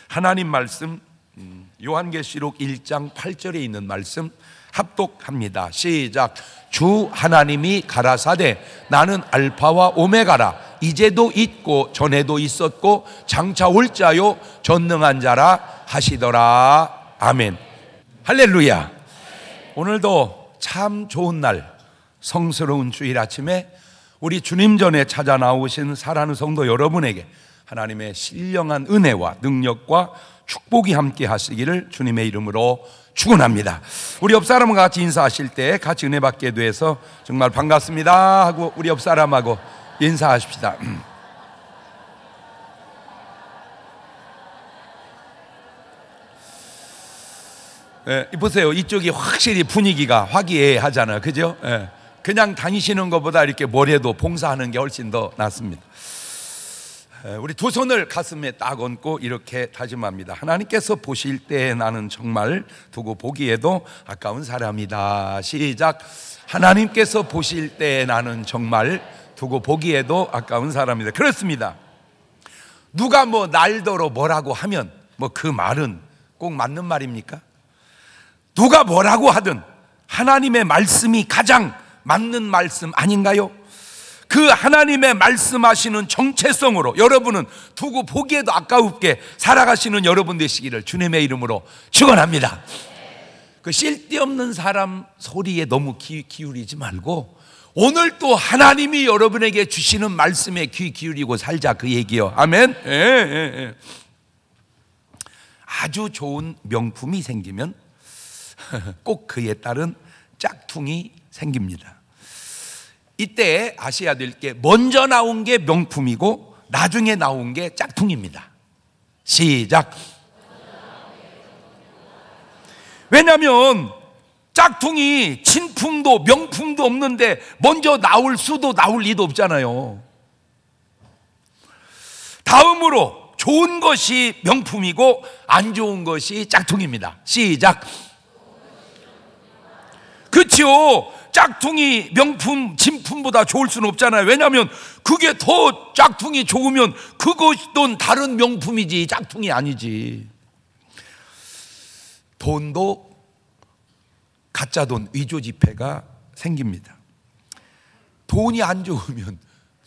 하나님 말씀 요한계시록 1장 8절에 있는 말씀 합독합니다. 시작. 주 하나님이 가라사대 나는 알파와 오메가라. 이제도 있고 전에도 있었고 장차 올 자요 전능한 자라 하시더라. 아멘. 할렐루야. 오늘도 참 좋은 날, 성스러운 주일 아침에 우리 주님 전에 찾아 나오신 사랑하는 성도 여러분에게 하나님의 신령한 은혜와 능력과 축복이 함께 하시기를 주님의 이름으로 축원합니다. 우리 옆 사람과 같이 인사하실 때 같이 은혜 받게 돼서 정말 반갑습니다 하고 우리 옆 사람하고 인사하십시다. 보세요. 이쪽이 확실히 분위기가 화기애애하잖아요. 그죠? 그냥 다니시는 것보다 이렇게 뭐래도 봉사하는 게 훨씬 더 낫습니다. 우리 두 손을 가슴에 딱 얹고 이렇게 다짐합니다. 하나님께서 보실 때 나는 정말 두고 보기에도 아까운 사람이다. 시작. 하나님께서 보실 때 나는 정말 두고 보기에도 아까운 사람이다. 그렇습니다. 누가 뭐 날더러 뭐라고 하면 뭐 그 말은 꼭 맞는 말입니까? 누가 뭐라고 하든 하나님의 말씀이 가장 맞는 말씀 아닌가요? 그 하나님의 말씀하시는 정체성으로 여러분은 두고 보기에도 아까웠게 살아가시는 여러분 되시기를 주님의 이름으로 축원합니다. 그 쓸데없는 사람 소리에 너무 귀 기울이지 말고 오늘 또 하나님이 여러분에게 주시는 말씀에 귀 기울이고 살자, 그 얘기요. 아멘. 아주 좋은 명품이 생기면 꼭 그에 따른 짝퉁이 생깁니다. 이때 아셔야 될 게 먼저 나온 게 명품이고 나중에 나온 게 짝퉁입니다. 시작. 왜냐하면 짝퉁이 진품도 명품도 없는데 먼저 나올 수도 나올 리도 없잖아요. 다음으로 좋은 것이 명품이고 안 좋은 것이 짝퉁입니다. 시작. 그렇죠. 짝퉁이 명품, 진품보다 좋을 수는 없잖아요. 왜냐하면 그게 더 짝퉁이 좋으면 그것도 다른 명품이지 짝퉁이 아니지. 돈도 가짜 돈, 위조 지폐가 생깁니다. 돈이 안 좋으면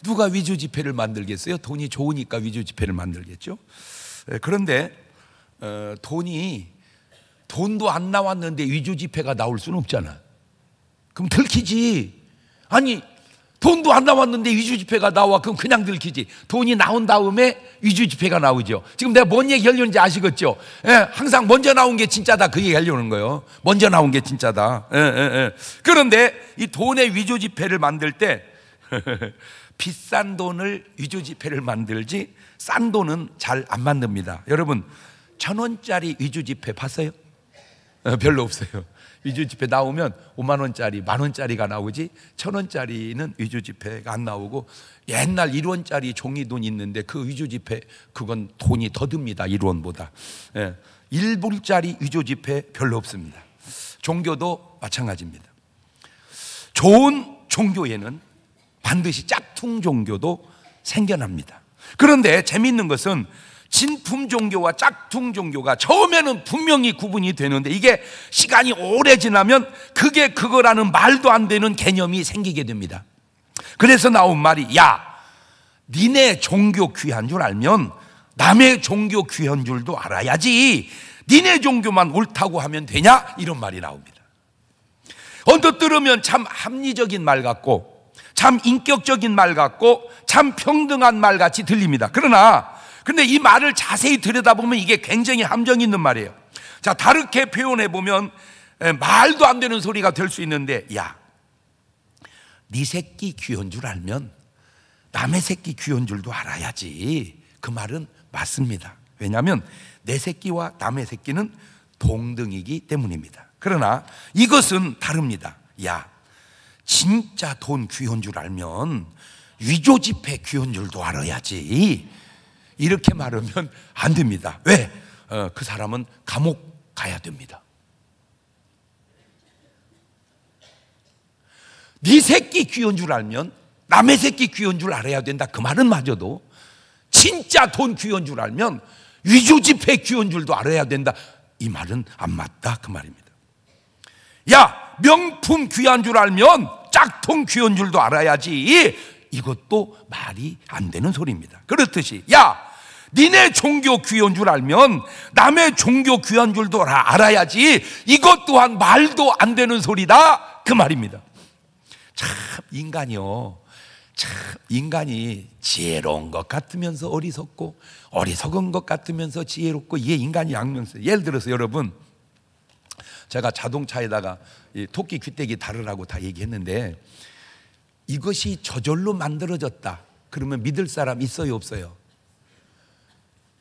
누가 위조 지폐를 만들겠어요? 돈이 좋으니까 위조 지폐를 만들겠죠. 그런데 돈도 안 나왔는데 위조 지폐가 나올 수는 없잖아. 그럼 들키지. 아니 돈도 안 나왔는데 위조지폐가 나와. 그럼 그냥 들키지. 돈이 나온 다음에 위조지폐가 나오죠. 지금 내가 뭔 얘기 하려는지 아시겠죠? 항상 먼저 나온 게 진짜다, 그 얘기 하려는 거예요. 먼저 나온 게 진짜다. 그런데 이 돈의 위조지폐를 만들 때 비싼 돈을 위조지폐를 만들지 싼 돈은 잘 안 만듭니다. 여러분 1,000원짜리 위조지폐 봤어요? 별로 없어요. 위조지폐 나오면 5만 원짜리, 만 원짜리가 나오지 1,000원짜리는 위조지폐가 안 나오고, 옛날 1원짜리 종이돈 있는데 그 위조지폐 그건 돈이 더 듭니다. 1원보다. 1불짜리 위조지폐 별로 없습니다. 종교도 마찬가지입니다. 좋은 종교에는 반드시 짝퉁 종교도 생겨납니다. 그런데 재미있는 것은 진품 종교와 짝퉁 종교가 처음에는 분명히 구분이 되는데 이게 시간이 오래 지나면 그게 그거라는 말도 안 되는 개념이 생기게 됩니다. 그래서 나온 말이, 야, 니네 종교 귀한 줄 알면 남의 종교 귀한 줄도 알아야지. 니네 종교만 옳다고 하면 되냐? 이런 말이 나옵니다. 언뜻 들으면 참 합리적인 말 같고 참 인격적인 말 같고 참 평등한 말 같이 들립니다. 근데 이 말을 자세히 들여다보면 이게 굉장히 함정이 있는 말이에요. 자, 다르게 표현해 보면 말도 안 되는 소리가 될 수 있는데, 야, 네 새끼 귀한 줄 알면 남의 새끼 귀한 줄도 알아야지. 그 말은 맞습니다. 왜냐하면 내 새끼와 남의 새끼는 동등이기 때문입니다. 그러나 이것은 다릅니다. 야, 진짜 돈 귀한 줄 알면 위조지폐 귀한 줄도 알아야지. 이렇게 말하면 안 됩니다. 왜? 그 사람은 감옥 가야 됩니다. 네 새끼 귀한 줄 알면 남의 새끼 귀한 줄 알아야 된다. 그 말은 맞아도 진짜 돈 귀한 줄 알면 위조지폐 귀한 줄도 알아야 된다. 이 말은 안 맞다 그 말입니다. 야, 명품 귀한 줄 알면 짝퉁 귀한 줄도 알아야지. 이것도 말이 안 되는 소리입니다. 그렇듯이 야, 니네 종교 귀한 줄 알면 남의 종교 귀한 줄도 알아야지. 이것 또한 말도 안 되는 소리다 그 말입니다. 참 인간이 지혜로운 것 같으면서 어리석고 어리석은 것 같으면서 지혜롭고, 이게 인간이 양면성. 예를 들어서 여러분, 제가 자동차에다가 이 토끼 귀때기 달으라고 다 얘기했는데, 이것이 저절로 만들어졌다 그러면 믿을 사람 있어요 없어요?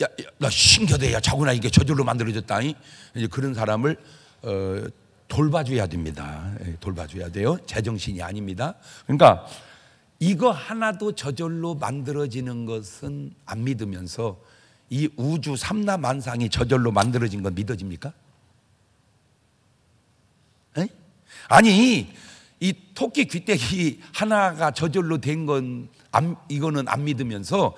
야, 나 신기하다. 야, 자구나 이게 저절로 만들어졌다. 이제 그런 사람을 돌봐줘야 됩니다. 돌봐줘야 돼요. 제정신이 아닙니다. 그러니까 이거 하나도 저절로 만들어지는 것은 안 믿으면서 이 우주 삼라만상이 저절로 만들어진 건 믿어집니까? 에? 아니, 이 토끼 귀때기 하나가 저절로 된 건 이거는 안 믿으면서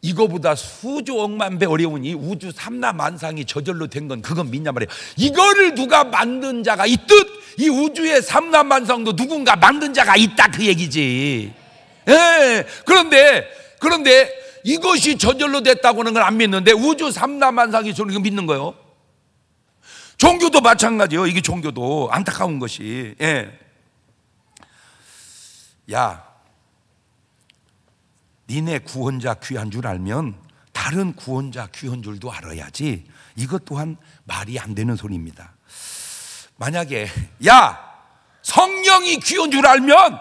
이거보다 수조 억만 배 어려운 이 우주 삼라만상이 저절로 된 건 그건 믿냐 말이에요. 이거를 누가 만든 자가 있듯 이 우주의 삼라만상도 누군가 만든 자가 있다 그 얘기지. 예. 그런데 이것이 저절로 됐다고는 걸 안 믿는데 우주 삼라만상이 저는 이거 믿는 거예요. 종교도 마찬가지예요. 이게 종교도 안타까운 것이. 예. 야, 니네 구원자 귀한 줄 알면 다른 구원자 귀한 줄도 알아야지. 이것 또한 말이 안 되는 소리입니다. 만약에 야, 성령이 귀한 줄 알면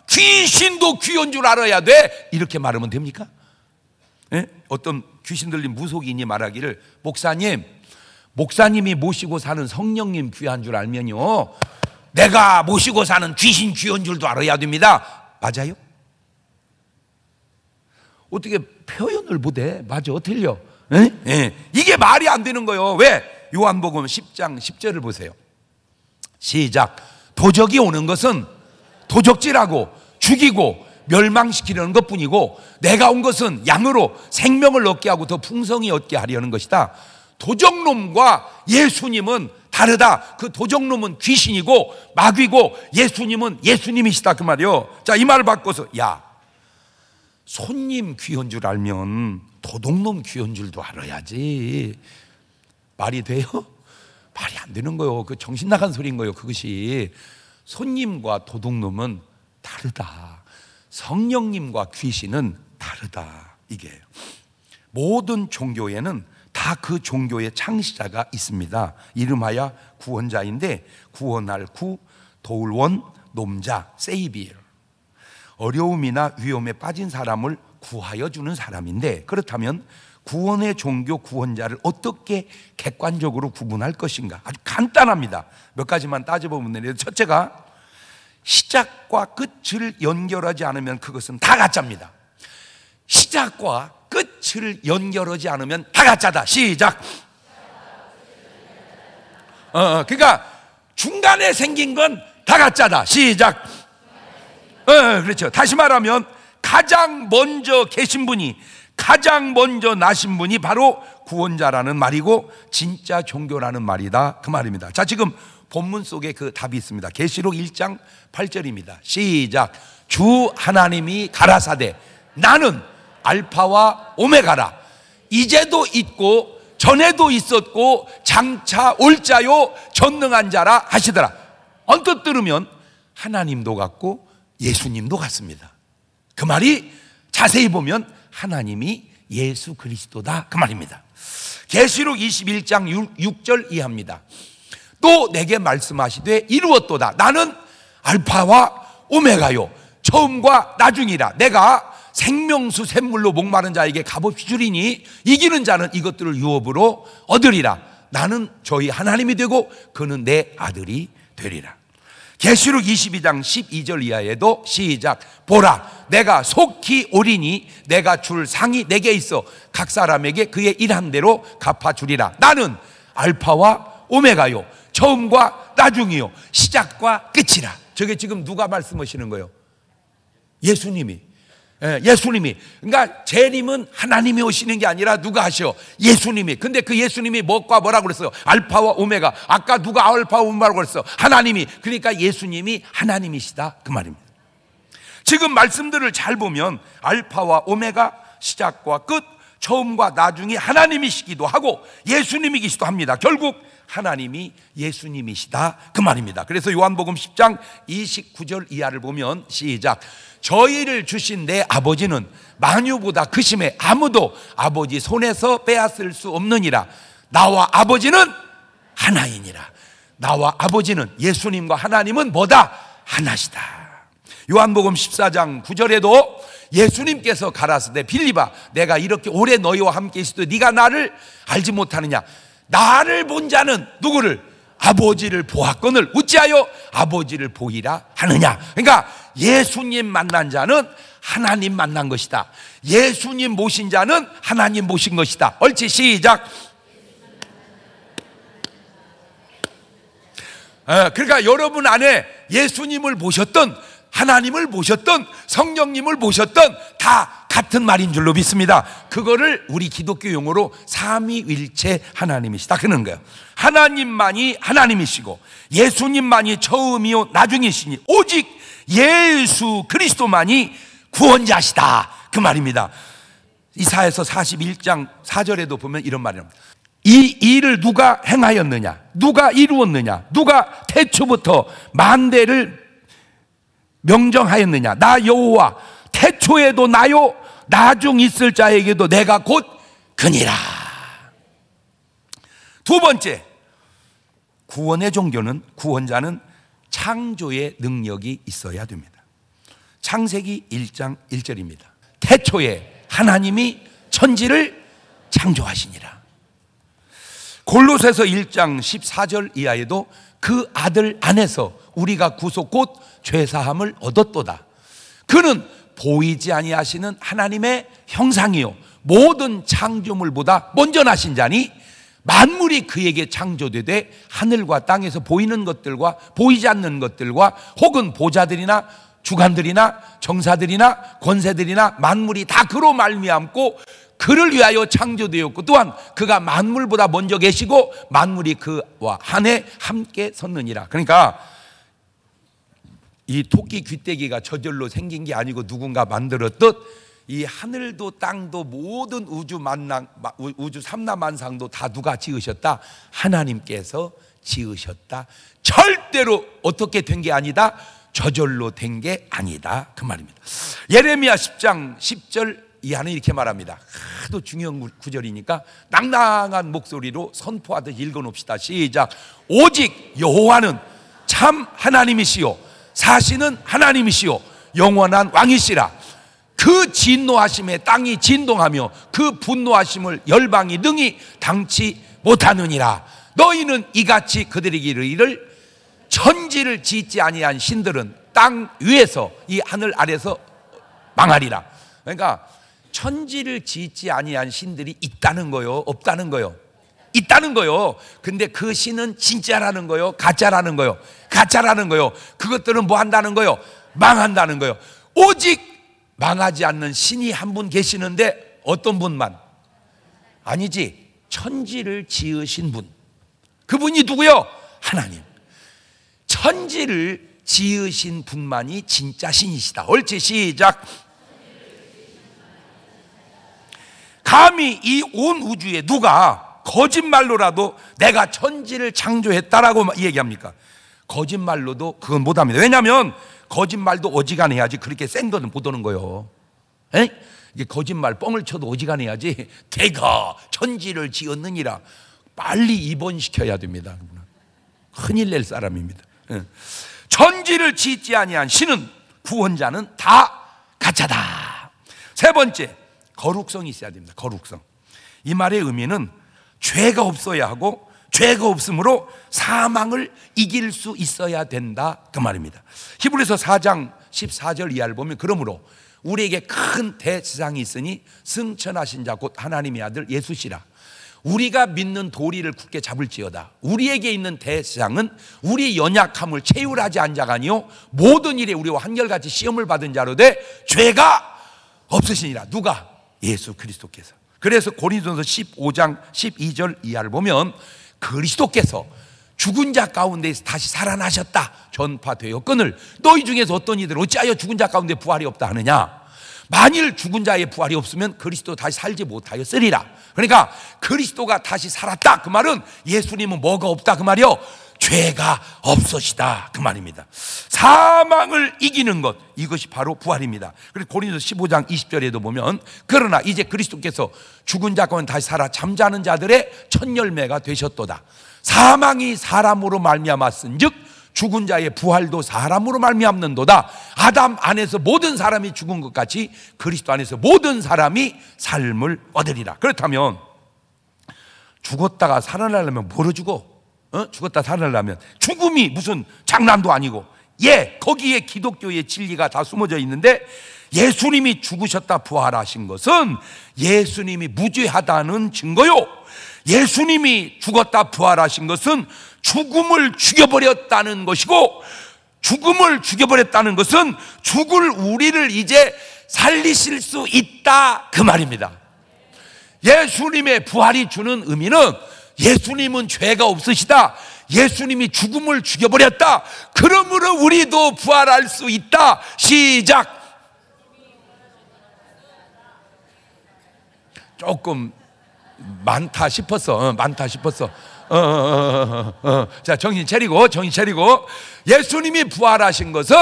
귀신도 귀한 줄 알아야 돼, 이렇게 말하면 됩니까? 예? 어떤 귀신 들린 무속인이 말하기를, 목사님이 모시고 사는 성령님 귀한 줄 알면요, 내가 모시고 사는 귀신 귀한 줄도 알아야 됩니다. 맞아요? 어떻게 표현을 못해? 맞아, 틀려. 예? 이게 말이 안 되는 거예요. 왜? 요한복음 10장 10절을 보세요. 시작. 도적이 오는 것은 도적질하고 죽이고 멸망시키려는 것뿐이고, 내가 온 것은 양으로 생명을 얻게 하고 더 풍성히 얻게 하려는 것이다. 도적놈과 예수님은 다르다. 그 도적놈은 귀신이고 마귀고 예수님은 예수님이시다 그 말이요. 자, 이 말을 바꿔서, 야, 손님 귀한 줄 알면 도둑놈 귀한 줄도 알아야지. 말이 돼요? 말이 안 되는 거예요. 그 정신 나간 소리인 거예요. 그것이 손님과 도둑놈은 다르다. 성령님과 귀신은 다르다. 이게 모든 종교에는 다 그 종교의 창시자가 있습니다. 이름하여 구원자인데, 구원할 구, 도울 원, 놈자, 세이비어. 어려움이나 위험에 빠진 사람을 구하여 주는 사람인데, 그렇다면 구원의 종교 구원자를 어떻게 객관적으로 구분할 것인가? 아주 간단합니다. 몇 가지만 따져보면 되는데, 첫째가 시작과 끝을 연결하지 않으면 그것은 다 가짜입니다. 시작과 끝을 연결하지 않으면 다 가짜다. 시작. 그러니까 중간에 생긴 건 다 가짜다. 시작. 그렇죠. 다시 말하면 가장 먼저 계신 분이, 가장 먼저 나신 분이 바로 구원자라는 말이고 진짜 종교라는 말이다 그 말입니다. 자, 지금 본문 속에 그 답이 있습니다. 계시록 1장 8절입니다. 시작. 주 하나님이 가라사대 나는 알파와 오메가라. 이제도 있고 전에도 있었고 장차 올 자요 전능한 자라 하시더라. 언뜻 들으면 하나님도 같고 예수님도 같습니다. 그 말이 자세히 보면 하나님이 예수 그리스도다 그 말입니다. 계시록 21장 6절 이하입니다. 또 내게 말씀하시되 이루었도다. 나는 알파와 오메가요 처음과 나중이라. 내가 생명수 샘물로 목마른 자에게 값없이 주리니 이기는 자는 이것들을 유업으로 얻으리라. 나는 저희 하나님이 되고 그는 내 아들이 되리라. 계시록 22장 12절 이하에도 시작. 보라, 내가 속히 오리니 내가 줄 상이 내게 있어 각 사람에게 그의 일한 대로 갚아주리라. 나는 알파와 오메가요 처음과 나중이요 시작과 끝이라. 저게 지금 누가 말씀하시는 거예요? 예수님이. 예수님이. 그러니까 재림은 하나님이 오시는 게 아니라 누가 하셔? 예수님이. 근데 그 예수님이 뭐라고 그랬어요? 알파와 오메가. 아까 누가 알파와 오메가라고 그랬어? 하나님이. 그러니까 예수님이 하나님이시다 그 말입니다. 지금 말씀들을 잘 보면 알파와 오메가, 시작과 끝, 처음과 나중이 하나님이시기도 하고 예수님이시기도 합니다. 결국 하나님이 예수님이시다 그 말입니다. 그래서 요한복음 10장 29절 이하를 보면 시작. 저희를 주신 내 아버지는 만유보다 크심에 아무도 아버지 손에서 빼앗을 수 없느니라. 나와 아버지는 하나이니라. 나와 아버지는, 예수님과 하나님은 뭐다? 하나시다. 요한복음 14장 9절에도 예수님께서 가라사대 빌립아, 내가 이렇게 오래 너희와 함께 있어도 네가 나를 알지 못하느냐? 나를 본 자는 누구를? 아버지를 보았거늘 어찌하여 아버지를 보이라 하느냐? 그러니까 예수님 만난 자는 하나님 만난 것이다. 예수님 모신 자는 하나님 모신 것이다. 옳지, 시작. 그러니까 여러분 안에 예수님을 모셨던, 하나님을 모셨던, 성령님을 모셨던 다 같은 말인 줄로 믿습니다. 그거를 우리 기독교 용어로 삼위일체 하나님이시다 그러는 거예요. 하나님만이 하나님이시고 예수님만이 처음이요 나중이시니 오직 예수 그리스도만이 구원자시다 그 말입니다. 이사야서 41장 4절에도 보면 이런 말입니다. 이 일을 누가 행하였느냐? 누가 이루었느냐? 누가 태초부터 만대를 명정하였느냐? 나 여호와, 태초에도 나요, 나중 있을 자에게도 내가 곧 그니라. 두 번째, 구원의 종교는, 구원자는 창조의 능력이 있어야 됩니다. 창세기 1장 1절입니다. 태초에 하나님이 천지를 창조하시니라. 골로새서 1장 14절 이하에도 그 아들 안에서 우리가 구속 곧 죄사함을 얻었도다. 그는 보이지 아니하시는 하나님의 형상이요 모든 창조물보다 먼저 나신 자니 만물이 그에게 창조되되 하늘과 땅에서 보이는 것들과 보이지 않는 것들과 혹은 보좌들이나 주관들이나 정사들이나 권세들이나 만물이 다 그로 말미암고 그를 위하여 창조되었고 또한 그가 만물보다 먼저 계시고 만물이 그와 한해 함께 섰느니라. 그러니까 이 토끼 귀때기가 저절로 생긴 게 아니고 누군가 만들었듯 이 하늘도 땅도 모든 우주 삼라만상도 다 누가 지으셨다? 하나님께서 지으셨다. 절대로 어떻게 된 게 아니다. 저절로 된 게 아니다 그 말입니다. 예레미야 10장 10절 이하는 이렇게 말합니다. 하도 중요한 구절이니까 낭낭한 목소리로 선포하듯 읽어놓읍시다. 시작. 오직 여호와는 참 하나님이시요 사시는 하나님이시요 영원한 왕이시라. 그 진노하심에 땅이 진동하며 그 분노하심을 열방이 능히 당치 못하느니라. 너희는 이같이 그들에게 이르기를 천지를 짓지 아니한 신들은 땅 위에서 이 하늘 아래서 망하리라. 그러니까 천지를 짓지 아니한 신들이 있다는 거요, 없다는 거요? 있다는 거요. 근데 그 신은 진짜라는 거요, 가짜라는 거요? 가짜라는 거요. 그것들은 뭐 한다는 거요? 망한다는 거요. 오직 망하지 않는 신이 한 분 계시는데 어떤 분만? 아니지, 천지를 지으신 분. 그분이 누구요? 하나님. 천지를 지으신 분만이 진짜 신이시다. 옳지, 시작. 감히 이 온 우주에 누가 거짓말로라도 내가 천지를 창조했다라고 얘기합니까? 거짓말로도 그건 못합니다. 왜냐하면 거짓말도 어지간해야지 그렇게 센 거는 못 오는 거예요. 에? 이게 거짓말 뻥을 쳐도 어지간해야지 내가 천지를 지었느니라 빨리 입원시켜야 됩니다. 큰일 낼 사람입니다. 에. 천지를 짓지 아니한 신은, 구원자는 다 가짜다. 세 번째, 거룩성이 있어야 됩니다. 거룩성. 이 말의 의미는 죄가 없어야 하고 죄가 없으므로 사망을 이길 수 있어야 된다 그 말입니다. 히브리서 4장 14절 이하를 보면 그러므로 우리에게 큰 대지상이 있으니 승천하신 자 곧 하나님의 아들 예수시라. 우리가 믿는 도리를 굳게 잡을지어다. 우리에게 있는 대지상은 우리 연약함을 채울하지 않은 자가 아니요 모든 일에 우리와 한결같이 시험을 받은 자로 돼 죄가 없으시니라. 누가? 예수 그리스도께서. 그래서 고린도전서 15장 12절 이하를 보면 그리스도께서 죽은 자 가운데서 다시 살아나셨다 전파되었거늘 너희 중에서 어떤 이들 어찌하여 죽은 자 가운데 부활이 없다 하느냐. 만일 죽은 자의 부활이 없으면 그리스도 다시 살지 못하였으리라. 그러니까 그리스도가 다시 살았다 그 말은 예수님은 뭐가 없다 그 말이요? 죄가 없으시다 그 말입니다. 사망을 이기는 것, 이것이 바로 부활입니다. 그리고 고린도서 15장 20절에도 보면 그러나 이제 그리스도께서 죽은 자 가운데 다시 살아 잠자는 자들의 첫 열매가 되셨도다. 사망이 사람으로 말미암았은즉 죽은 자의 부활도 사람으로 말미암는도다. 아담 안에서 모든 사람이 죽은 것 같이 그리스도 안에서 모든 사람이 삶을 얻으리라. 그렇다면 죽었다가 살아나려면 뭐로 죽어? 죽었다 살아나려면 죽음이 무슨 장난도 아니고, 거기에 기독교의 진리가 다 숨어져 있는데, 예수님이 죽으셨다 부활하신 것은 예수님이 무죄하다는 증거요, 예수님이 죽었다 부활하신 것은 죽음을 죽여버렸다는 것이고, 죽음을 죽여버렸다는 것은 죽을 우리를 이제 살리실 수 있다 그 말입니다. 예수님의 부활이 주는 의미는 예수님은 죄가 없으시다, 예수님이 죽음을 죽여버렸다, 그러므로 우리도 부활할 수 있다. 시작. 조금 많다 싶었어. 자, 정신 차리고. 예수님이 부활하신 것은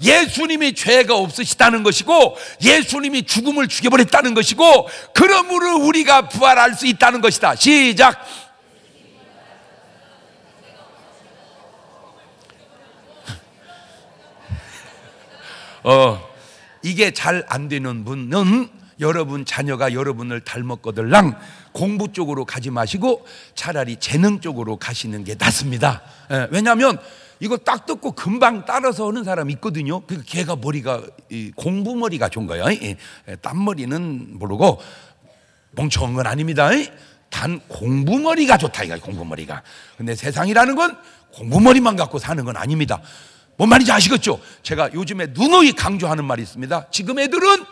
예수님이 죄가 없으시다는 것이고, 예수님이 죽음을 죽여버렸다는 것이고, 그러므로 우리가 부활할 수 있다는 것이다. 시작. 이게 잘 안 되는 분은 여러분 자녀가 여러분을 닮았거들랑 공부 쪽으로 가지 마시고 차라리 재능 쪽으로 가시는 게 낫습니다. 왜냐하면 이거 딱 듣고 금방 따라서 하는 사람이 있거든요. 그 걔가 머리가 공부 머리가 좋은 거예요. 딴 머리는 모르고 멍청한 건 아닙니다. 단 공부 머리가 좋다 이거, 공부 머리가. 근데 세상이라는 건 공부 머리만 갖고 사는 건 아닙니다. 뭔 말인지 아시겠죠? 제가 요즘에 누누이 강조하는 말이 있습니다. 지금 애들은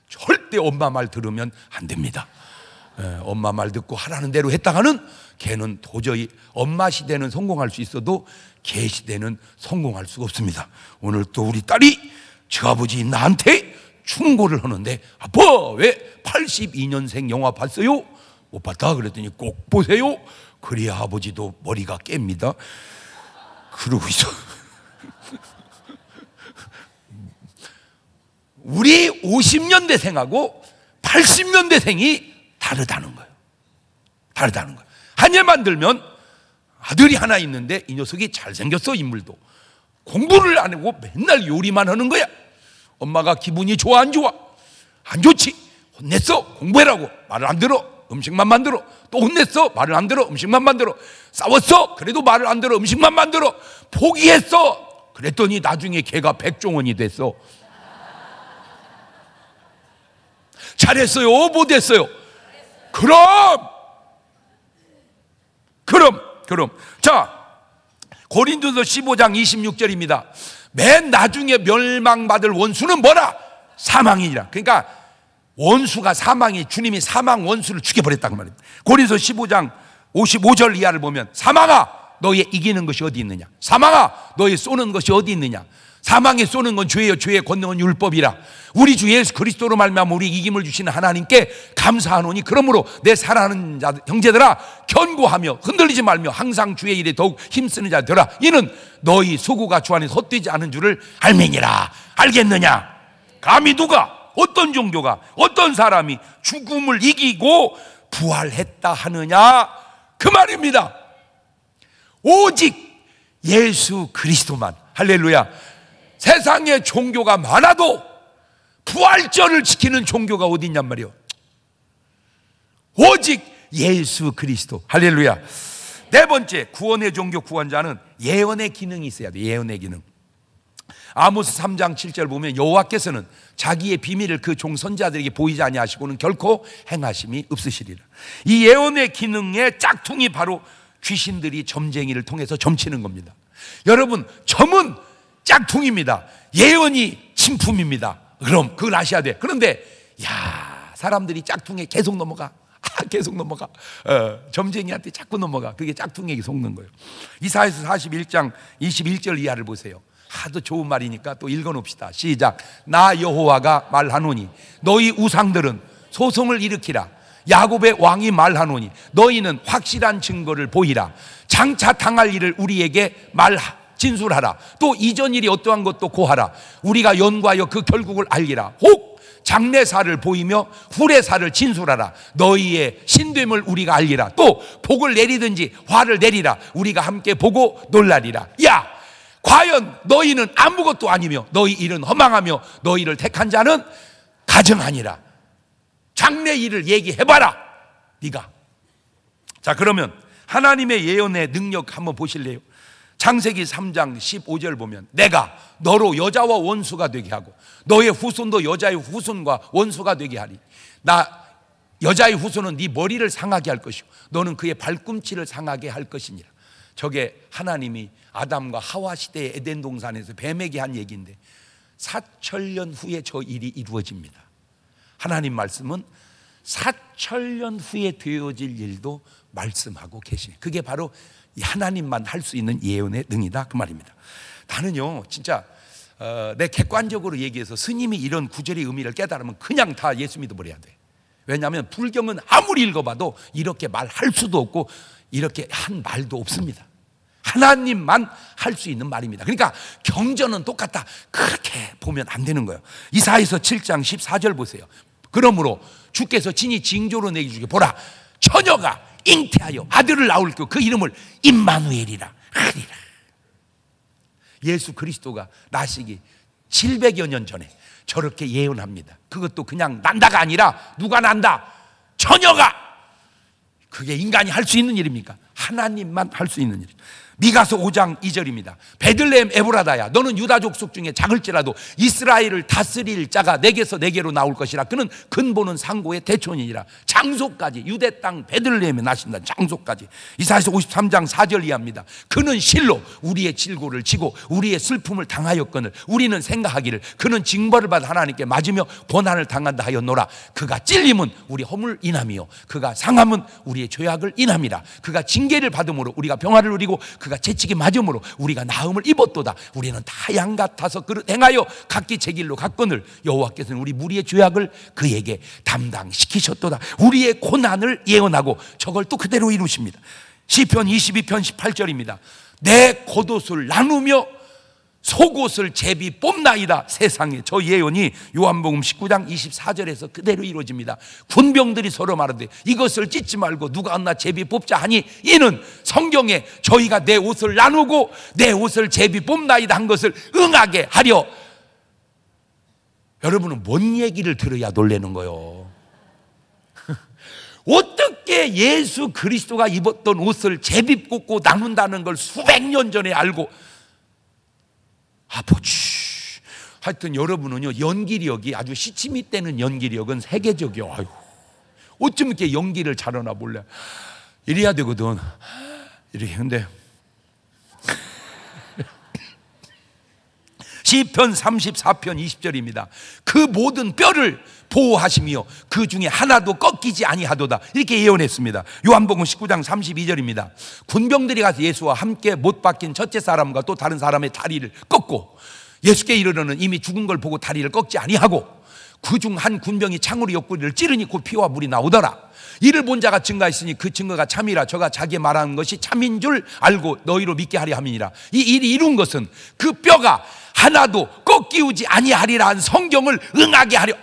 절대 엄마 말 들으면 안 됩니다. 엄마 말 듣고 하라는 대로 했다가는 걔는 도저히 엄마 시대는 성공할 수 있어도 걔 시대는 성공할 수가 없습니다. 오늘 또 우리 딸이 저 아버지 나한테 충고를 하는데, 아빠 왜 82년생 영화 봤어요? 못 봤다 그랬더니 꼭 보세요. 그래야 아버지도 머리가 깹니다. 그러고 있어. 우리 50년대생하고 80년대생이 다르다는 거예요. 한 예만 들면 아들이 하나 있는데 이 녀석이 잘생겼어. 인물도 공부를 안 하고 맨날 요리만 하는 거야. 엄마가 기분이 좋아 안 좋아? 안 좋지. 혼냈어. 공부해라고. 말을 안 들어. 음식만 만들어. 또 혼냈어. 말을 안 들어. 음식만 만들어. 싸웠어. 그래도 말을 안 들어. 음식만 만들어. 포기했어. 그랬더니 나중에 걔가 백종원이 됐어. 잘했어요? 못했어요? 그럼 자, 고린도서 15장 26절입니다. 맨 나중에 멸망받을 원수는 뭐라? 사망이니라. 그러니까 원수가 사망이, 주님이 사망 원수를 죽여버렸다는 말입니다. 고린도서 15장 55절 이하를 보면, 사망아 너의 이기는 것이 어디 있느냐? 사망아 너의 쏘는 것이 어디 있느냐? 사망에 쏘는 건 죄요, 죄의 권능은 율법이라. 우리 주 예수 그리스도로 말미암아 우리 이김을 주시는 하나님께 감사하노니, 그러므로 내 사랑하는 자 형제들아 견고하며 흔들리지 말며 항상 주의 일에 더욱 힘쓰는 자 되라. 이는 너희 수고가 주 안에 헛되지 않은 줄을 알매니라. 알겠느냐? 감히 누가, 어떤 종교가, 어떤 사람이 죽음을 이기고 부활했다 하느냐 그 말입니다. 오직 예수 그리스도만. 할렐루야. 세상에 종교가 많아도 부활절을 지키는 종교가 어디 있냔 말이요. 오직 예수 그리스도. 할렐루야. 네 번째, 구원의 종교 구원자는 예언의 기능이 있어야 돼. 예언의 기능. 아모스 3장 7절 보면 여호와께서는 자기의 비밀을 그 종 선지자들에게 보이지 아니하시고는 결코 행하심이 없으시리라. 이 예언의 기능의 짝퉁이 바로 귀신들이 점쟁이를 통해서 점치는 겁니다. 여러분, 점은 짝퉁입니다. 예언이 진품입니다. 그럼 그걸 아셔야 돼. 그런데 야, 사람들이 짝퉁에 계속 넘어가. 계속 넘어가. 점쟁이한테 자꾸 넘어가. 그게 짝퉁에게 속는 거예요. 이사야서 41장 21절 이하를 보세요. 하도 좋은 말이니까 또 읽어놓읍시다. 시작. 나 여호와가 말하노니 너희 우상들은 소송을 일으키라. 야곱의 왕이 말하노니 너희는 확실한 증거를 보이라. 장차 당할 일을 우리에게 진술하라. 또 이전 일이 어떠한 것도 고하라. 우리가 연구하여 그 결국을 알리라. 혹 장래사를 보이며 후래사를 진술하라. 너희의 신됨을 우리가 알리라. 또 복을 내리든지 화를 내리라. 우리가 함께 보고 놀라리라. 야, 과연 너희는 아무것도 아니며 너희 일은 허망하며 너희를 택한 자는 가증하니라. 장래 일을 얘기해봐라, 네가. 자, 그러면 하나님의 예언의 능력 한번 보실래요? 창세기 3장 15절 보면 내가 너로 여자와 원수가 되게 하고 너의 후손도 여자의 후손과 원수가 되게 하리. 여자의 후손은 네 머리를 상하게 할 것이고 너는 그의 발꿈치를 상하게 할 것이니라. 저게 하나님이 아담과 하와 시대의 에덴 동산에서 뱀에게 한 얘기인데 4,000년 후에 저 일이 이루어집니다. 하나님 말씀은 4,000년 후에 되어질 일도 말씀하고 계십니다. 그게 바로 하나님만 할 수 있는 예언의 능이다, 그 말입니다. 나는요 진짜 내 객관적으로 얘기해서 스님이 이런 구절의 의미를 깨달으면 그냥 다 예수 믿어버려야 돼. 왜냐하면 불경은 아무리 읽어봐도 이렇게 말할 수도 없고 이렇게 한 말도 없습니다. 하나님만 할 수 있는 말입니다. 그러니까 경전은 똑같다, 그렇게 보면 안 되는 거예요. 이사야서 7장 14절 보세요. 그러므로 주께서 친히 징조로 내게 주게 보라, 처녀가 잉태하여 아들을 낳을 그 이름을 임마누엘이라 하리라. 예수 그리스도가 나시기 700여 년 전에 저렇게 예언합니다. 그것도 그냥 난다가 아니라 누가 난다? 처녀가. 그게 인간이 할 수 있는 일입니까? 하나님만 할 수 있는 일입니다. 미가서 5장 2절입니다. 베들레헴 에브라다야, 너는 유다 족속 중에 작을지라도 이스라엘을 다스릴 자가 내게서 내게로 나올 것이라. 그는 근본은 상고의 대촌이니라. 장소까지, 유대 땅 베들레헴에 나신다는 장소까지. 이사야서 53장 4절 이하입니다. 그는 실로 우리의 질고를 지고 우리의 슬픔을 당하였거늘 우리는 생각하기를 그는 징벌을 받아 하나님께 맞으며 고난을 당한다 하였노라. 그가 찔림은 우리 허물 인함이요 그가 상함은 우리의 죄악을 인함이라. 그가 징계를 받음으로 우리가 평화를 누리고 그가 채찍이 맞음으로 우리가 나음을 입었도다. 우리는 다 양 같아서 그릇 행하여 각기 제 길로 갔거늘 여호와께서는 우리 무리의 죄악을 그에게 담당시키셨도다. 우리의 고난을 예언하고 저걸 또 그대로 이루십니다. 시편 22편 18절입니다. 내 겉옷을 나누며 속옷을 제비 뽑나이다. 세상에. 저 예언이 요한복음 19장 24절에서 그대로 이루어집니다. 군병들이 서로 말하되 이것을 찢지 말고 누가 언나 제비 뽑자 하니 이는 성경에 저희가 내 옷을 나누고 내 옷을 제비 뽑나이다 한 것을 응하게 하려. 여러분은 뭔 얘기를 들어야 놀라는 거요? 어떻게 예수 그리스도가 입었던 옷을 제비 뽑고 나눈다는 걸 수백 년 전에 알고 아버지. 하여튼 여러분은요 연기력이 아주 시치미 떼는 연기력은 세계적이요. 아유, 어쩜 이렇게 연기를 잘하나 몰라. 이래야 되거든. 이렇게. 근데 시편 34편 20절입니다. 그 모든 뼈를 보호하시며 그 중에 하나도 꺾이지 아니하도다. 이렇게 예언했습니다. 요한복음 19장 32절입니다. 군병들이 가서 예수와 함께 못 박힌 첫째 사람과 또 다른 사람의 다리를 꺾고 예수께 이르러는 이미 죽은 걸 보고 다리를 꺾지 아니하고 그중 한 군병이 창으로 옆구리를 찌르니 곧 피와 물이 나오더라. 이를 본 자가 증거했으니 그 증거가 참이라. 저가 자기 말하는 것이 참인 줄 알고 너희로 믿게 하려 함이니라. 이 일이 이룬 것은 그 뼈가 하나도 꺾이우지 아니하리라 한 성경을 응하게 하려.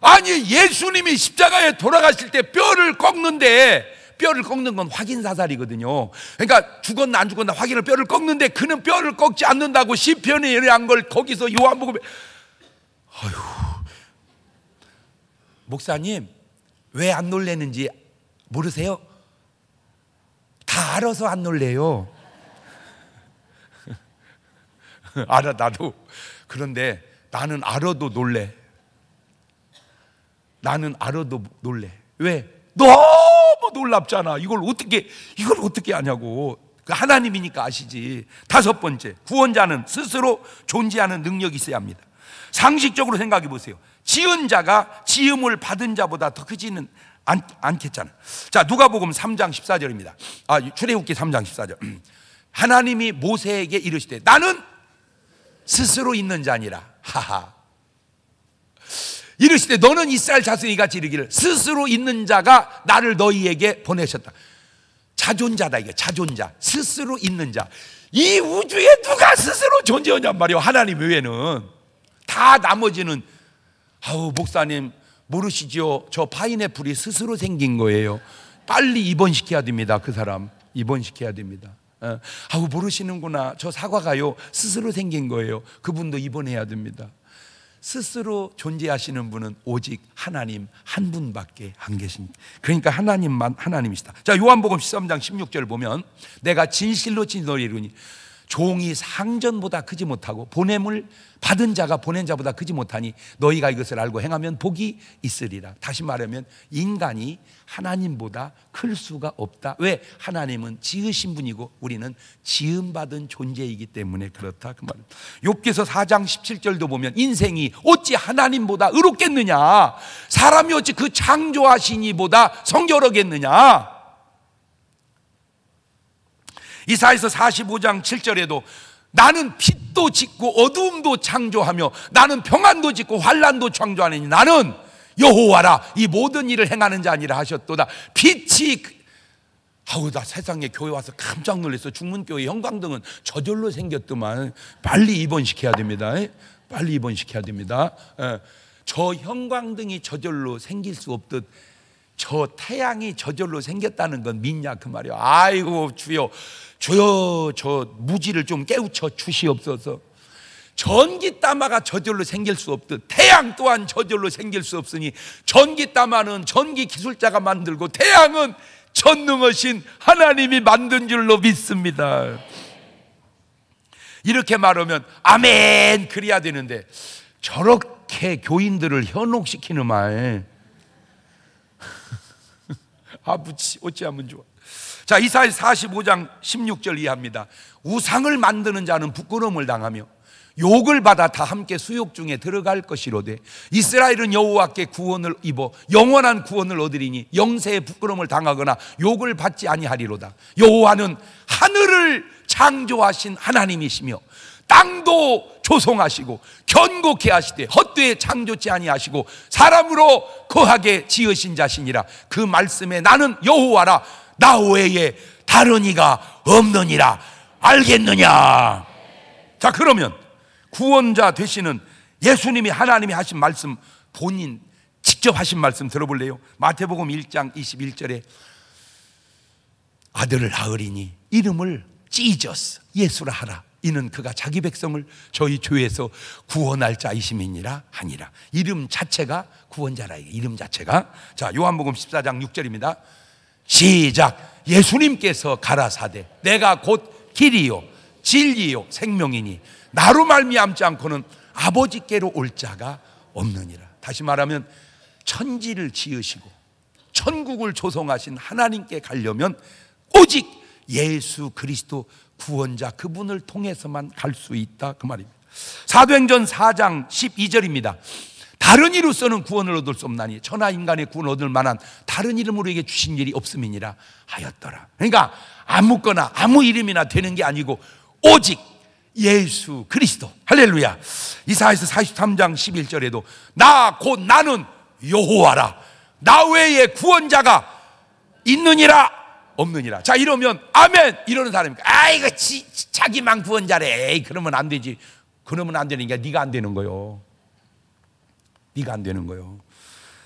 아니 예수님이 십자가에 돌아가실 때 뼈를 꺾는데, 뼈를 꺾는 건 확인사살이거든요. 그러니까 죽었나 안 죽었나 확인을 뼈를 꺾는데 그는 뼈를 꺾지 않는다고 시편에 예언한 걸 거기서 요한복음에. 아휴, 목사님 왜 안 놀래는지 모르세요? 다 알아서 안 놀래요. 알아 나도. 그런데 나는 알아도 놀래. 나는 알아도 놀래. 왜? 너무 놀랍잖아. 이걸 어떻게 아냐고. 하나님이니까 아시지. 다섯 번째, 구원자는 스스로 존재하는 능력이 있어야 합니다. 상식적으로 생각해 보세요. 지은 자가 지음을 받은 자보다 더 크지는 않겠잖아. 자, 누가복음 3장 14절입니다. 출애굽기 3장 14절. 하나님이 모세에게 이르시되 나는 스스로 있는 자니라. 하하. 이르시되 너는 이스라엘 자손이 같이 이르기를 스스로 있는 자가 나를 너희에게 보내셨다. 자존자다. 이게 자존자, 스스로 있는 자. 이 우주에 누가 스스로 존재하냔 말이에요. 하나님 외에는. 다 나머지는 목사님 모르시죠? 저 파인애플이 스스로 생긴 거예요. 빨리 입원시켜야 됩니다. 그 사람 입원시켜야 됩니다. 모르시는구나. 저 사과가요 스스로 생긴 거예요. 그분도 입원해야 됩니다. 스스로 존재하시는 분은 오직 하나님 한 분밖에 안 계십니다. 그러니까 하나님만 하나님이시다. 자, 요한복음 13장 16절 보면 내가 진실로 진실로 이르니 종이 상전보다 크지 못하고 보냄을 받은 자가 보낸 자보다 크지 못하니 너희가 이것을 알고 행하면 복이 있으리라. 다시 말하면 인간이 하나님보다 클 수가 없다. 왜? 하나님은 지으신 분이고 우리는 지음받은 존재이기 때문에 그렇다. 그 말입니다. 욥기서 4장 17절도 보면 인생이 어찌 하나님보다 의롭겠느냐, 사람이 어찌 그 창조하신 이보다 성결하겠느냐. 이사야서 45장 7절에도 나는 빛도 짓고 어두움도 창조하며 나는 평안도 짓고 환난도 창조하느니 나는 여호와라 이 모든 일을 행하는 자 아니라 하셨도다. 빛이 나 세상에 교회 와서 깜짝 놀랐어. 중문교회 형광등은 저절로 생겼더만. 빨리 입원시켜야 됩니다. 빨리 입원시켜야 됩니다. 저 형광등이 저절로 생길 수 없듯 저 태양이 저절로 생겼다는 건 믿냐 그 말이야. 아이고 주여 저 무지를 좀 깨우쳐 주시옵소서. 전기따마가 저절로 생길 수 없듯 태양 또한 저절로 생길 수 없으니 전기따마는 전기기술자가 만들고 태양은 전능하신 하나님이 만든 줄로 믿습니다. 이렇게 말하면 아멘 그래야 되는데 저렇게 교인들을 현혹시키는 말 아버지 어찌하면 좋아. 자, 이사야 45장 16절 이해합니다. 우상을 만드는 자는 부끄러움을 당하며 욕을 받아 다 함께 수욕 중에 들어갈 것이로되 이스라엘은 여호와께 구원을 입어 영원한 구원을 얻으리니 영세의 부끄러움을 당하거나 욕을 받지 아니하리로다. 여호와는 하늘을 창조하신 하나님이시며 땅도 조성하시고 견고케 하시되 헛되이 창조치 아니하시고 사람으로 거하게 지으신 자시니라. 그 말씀에 나는 여호와라 나 외에 다른 이가 없느니라. 알겠느냐? 자, 그러면 구원자 되시는 예수님이 하나님이 하신 말씀 본인 직접 하신 말씀 들어볼래요? 마태복음 1장 21절에 아들을 낳으리니 이름을 지저스 예수라 하라. 이는 그가 자기 백성을 저희 교회에서 구원할 자이심이니라 하니라. 이름 자체가 구원자라. 이름 자체가. 자, 요한복음 14장 6절입니다. 시작. 예수님께서 가라사대 내가 곧 길이요 진리요 생명이니 나로 말미암지 않고는 아버지께로 올 자가 없느니라. 다시 말하면 천지를 지으시고 천국을 조성하신 하나님께 가려면 오직 예수 그리스도 구원자 그분을 통해서만 갈 수 있다 그 말입니다. 사도행전 4장 12절입니다. 다른 이로서는 구원을 얻을 수 없나니 천하 인간의 구원을 얻을 만한 다른 이름으로 에게 주신 일이 없음이니라 하였더라. 그러니까 아무거나 아무 이름이나 되는 게 아니고 오직 예수 그리스도. 할렐루야. 이사야서 43장 11절에도 나 곧 나는 여호와라 나 외에 구원자가 있느니라 없느니라. 자, 이러면 아멘 이러는 사람이니까 아이고 자기만 구원자래. 에이 그러면 안 되지. 그러면 안 되니까 네가 안 되는 거요. 네가 안 되는 거요.